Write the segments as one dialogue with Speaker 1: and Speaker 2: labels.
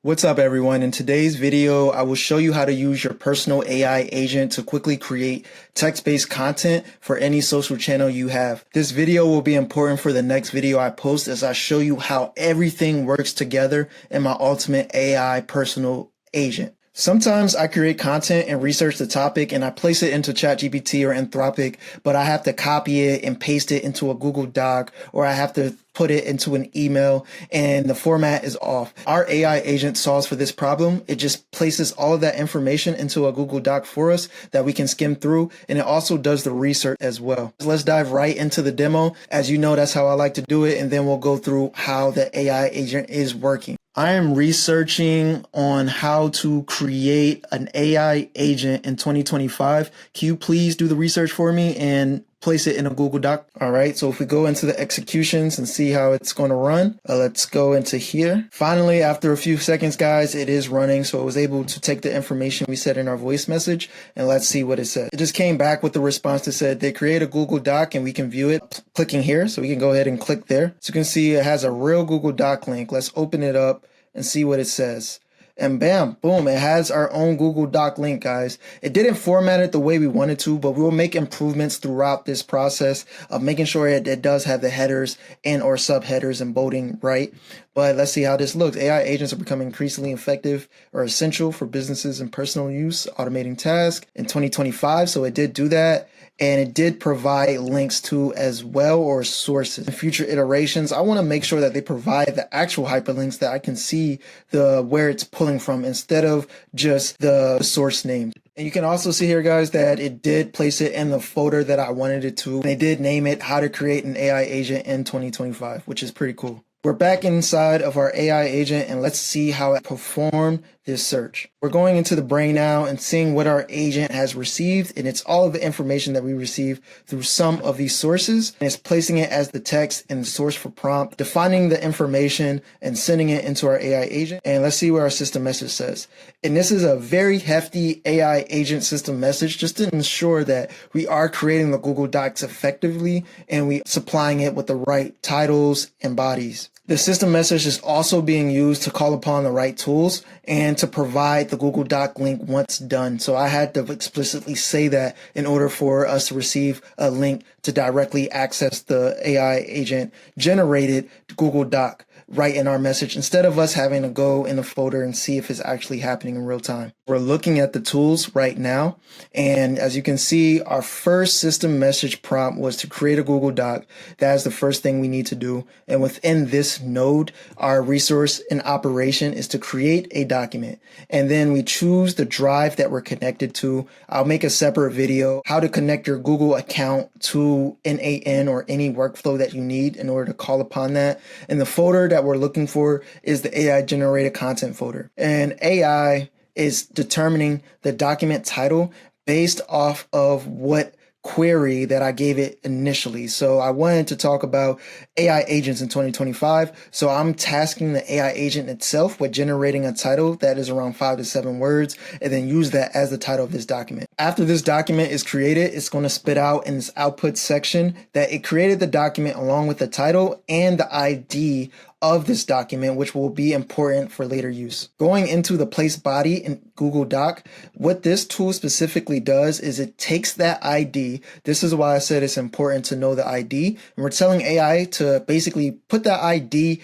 Speaker 1: What's up everyone? In today's video, I will show you how to use your personal AI agent to quickly create text-based content for any social channel you have. This video will be important for the next video I post as I show you how everything works together in my ultimate AI personal agent. Sometimes I create content and research the topic and I place it into ChatGPT or Anthropic, but I have to copy it and paste it into a Google Doc, or I have to put it into an email and the format is off. Our AI agent solves for this problem. It just places all of that information into a Google Doc for us that we can skim through, and it also does the research as well. Let's dive right into the demo. As you know, that's how I like to do it, and then we'll go through how the AI agent is working. I am researching on how to create an AI agent in 2025. Can you please do the research for me and place it in a Google Doc? All right, so if we go into the executions and see how it's going to run, let's go into here. Finally, after a few seconds, guys, it is running. So it was able to take the information we said in our voice message, and let's see what it said. It just came back with the response that said they create a Google Doc and we can view it clicking here. So we can go ahead and click there. So you can see it has a real Google Doc link. Let's open it up and see what it says. And bam, boom, it has our own Google Doc link, guys. It didn't format it the way we wanted to, but we'll make improvements throughout this process of making sure it does have the headers and or subheaders and bolding right. But let's see how this looks. AI agents are becoming increasingly effective or essential for businesses and personal use, automating tasks in 2025. So it did do that. And it did provide links to as well, or sources. In future iterations, I want to make sure that they provide the actual hyperlinks that I can see where it's pulling from instead of just the source name. And you can also see here, guys, that it did place it in the folder that I wanted it to. They did name it How to Create an AI Agent in 2025, which is pretty cool. We're back inside of our AI agent and let's see how it performed this search. We're going into the brain now and seeing what our agent has received, and it's all of the information that we receive through some of these sources, and it's placing it as the text and the source for prompt, defining the information and sending it into our AI agent. And let's see what our system message says. And this is a very hefty AI agent system message just to ensure that we are creating the Google Docs effectively and we supplying it with the right titles and bodies. The system message is also being used to call upon the right tools and to provide the Google Doc link once done. So I had to explicitly say that in order for us to receive a link to directly access the AI agent generated Google Doc right in our message, instead of us having to go in the folder and see if it's actually happening in real time. We're looking at the tools right now, and as you can see, our first system message prompt was to create a Google Doc. That is the first thing we need to do. And within this node, our resource in operation is to create a document. And then we choose the drive that we're connected to. I'll make a separate video how to connect your Google account to n8n or any workflow that you need in order to call upon that. And the folder that we're looking for is the AI generated content folder. And AI is determining the document title based off of what query that I gave it initially. So I wanted to talk about AI agents in 2025. So I'm tasking the AI agent itself with generating a title that is around 5 to 7 words, and then use that as the title of this document. After this document is created, it's going to spit out in this output section that it created the document along with the title and the ID of this document, which will be important for later use. Going into the place body in Google Doc, what this tool specifically does is it takes that ID. This is why I said it's important to know the ID. And we're telling AI to basically put that ID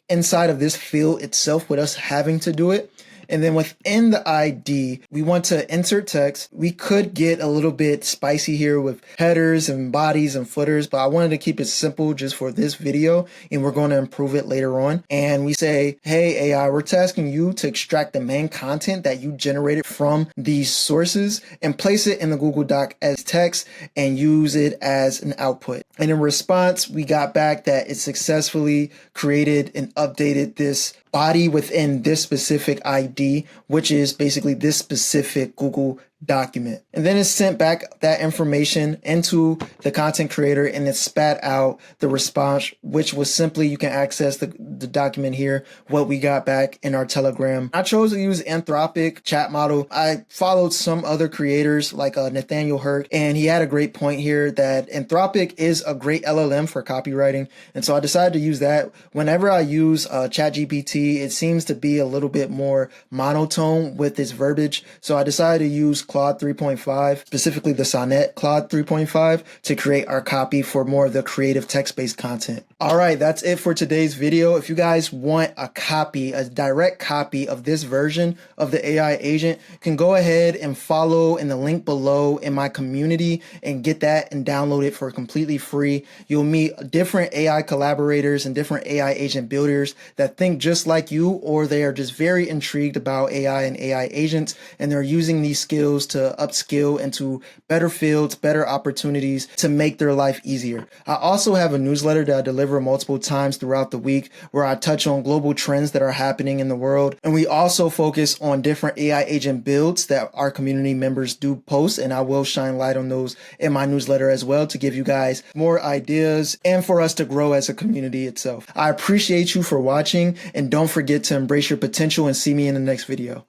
Speaker 1: inside of this field itself with us having to do it. And then within the ID, we want to insert text. We could get a little bit spicy here with headers and bodies and footers, but I wanted to keep it simple just for this video, and we're going to improve it later on. And we say, hey, AI, we're tasking you to extract the main content that you generated from these sources and place it in the Google Doc as text and use it as an output. And in response, we got back that it successfully created and updated this body within this specific ID, which is basically this specific Google document. And then it sent back that information into the content creator and it spat out the response, which was simply, you can access the document here, what we got back in our Telegram. I chose to use Anthropic chat model. I followed some other creators like Nathaniel Hurt, and he had a great point here that Anthropic is a great LLM for copywriting. And so I decided to use that. Whenever I use ChatGPT GPT, it seems to be a little bit more monotone with its verbiage. So I decided to use Claude 3.5, specifically the Sonnet Claude 3.5, to create our copy for more of the creative text-based content. All right, that's it for today's video. If you guys want a copy, a direct copy of this version of the AI agent, you can go ahead and follow in the link below in my community and get that and download it for completely free. You'll meet different AI collaborators and different AI agent builders that think just like you, or they are just very intrigued about AI and AI agents, and they're using these skills to upskill into better fields, better opportunities to make their life easier. I also have a newsletter that I deliver multiple times throughout the week where I touch on global trends that are happening in the world. And we also focus on different AI agent builds that our community members do post, and I will shine light on those in my newsletter as well to give you guys more ideas and for us to grow as a community itself. I appreciate you for watching, and don't forget to embrace your potential and see me in the next video.